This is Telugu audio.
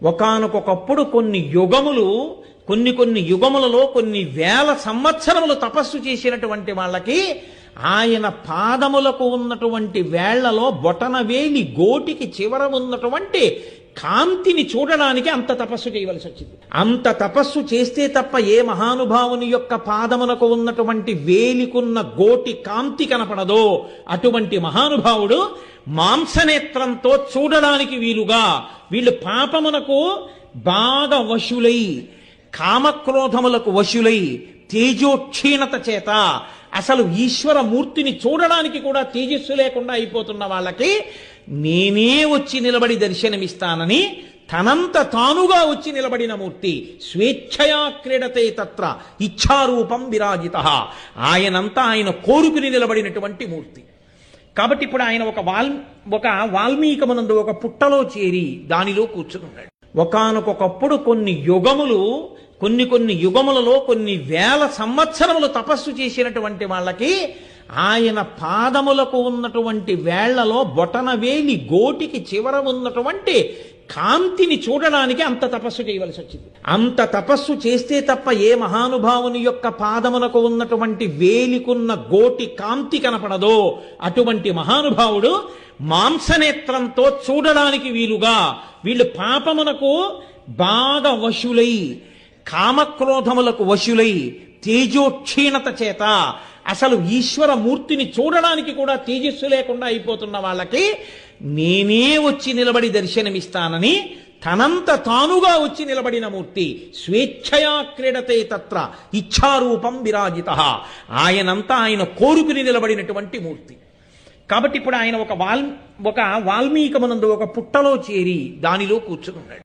ఒకానొకప్పుడు కొన్ని యుగములలో కొన్ని వేల సంవత్సరములు తపస్సు చేసినటువంటి వాళ్ళకి ఆయన పాదములకు ఉన్నటువంటి వేళ్లలో బొటనవేలి గోటికి చివర ఉన్నటువంటి కాంతిని చూడడానికి అంత తపస్సు చేయవలసి వచ్చింది. అంత తపస్సు చేస్తే తప్ప ఏ మహానుభావుని యొక్క పాదమునకు ఉన్నటువంటి వేలికున్న గోటి కాంతి కనపడదో అటువంటి మహానుభావుడు మాంసనేత్రంతో చూడడానికి వీలుగా వీళ్ళు పాపమునకు బాగా వశులై, కామక్రోధములకు వశులై, తేజోక్షీణత చేత అసలు ఈశ్వర మూర్తిని చూడడానికి కూడా తేజస్సు లేకుండా అయిపోతున్న వాళ్ళకి నేనే వచ్చి నిలబడి దర్శనమిస్తానని తనంత తానుగా వచ్చి నిలబడిన మూర్తి. స్వేచ్ఛయా క్రీడతే తత్ర ఇచ్ఛారూపం విరాజిత. ఆయనంతా ఆయన కోరుకుని నిలబడినటువంటి మూర్తి. కాబట్టి ఇప్పుడు ఆయన ఒక వాల్మీకమునందు ఒక పుట్టలో చేరి దానిలో కూర్చున్నాడు. ఒకానొకప్పుడు కొన్ని యుగములలో కొన్ని వేల సంవత్సరములు తపస్సు చేసినటువంటి వాళ్ళకి ఆయన పాదములకు ఉన్నటువంటి వేళ్లలో బొటనవేలి గోటికి చివర ఉన్నటువంటి కాంతిని చూడడానికి అంత తపస్సు చేయవలసి వచ్చింది. అంత తపస్సు చేస్తే తప్ప ఏ మహానుభావుని యొక్క పాదమునకు ఉన్నటువంటి వేలికున్న గోటి కాంతి కనపడదో అటువంటి మహానుభావుడు మాంసనేత్రంతో చూడడానికి వీలుగా వీళ్ళు పాపమునకు బాగా వశులై, కామక్రోధములకు వశులై, తేజోక్షీణత చేత అసలు ఈశ్వర మూర్తిని చూడడానికి కూడా తేజస్సు లేకుండా అయిపోతున్న వాళ్ళకి నేనే వచ్చి నిలబడి దర్శనమిస్తానని తనంత తానుగా వచ్చి నిలబడిన మూర్తి. స్వేచ్ఛయా క్రీడతే తత్ర ఇచ్ఛారూపం విరాజిత. ఆయనంతా ఆయన కోరుకుని నిలబడినటువంటి మూర్తి. కాబట్టి ఇప్పుడు ఆయన ఒక వాల్మీకమునందు ఒక పుట్టలో చేరి దానిలో కూర్చున్నాడు.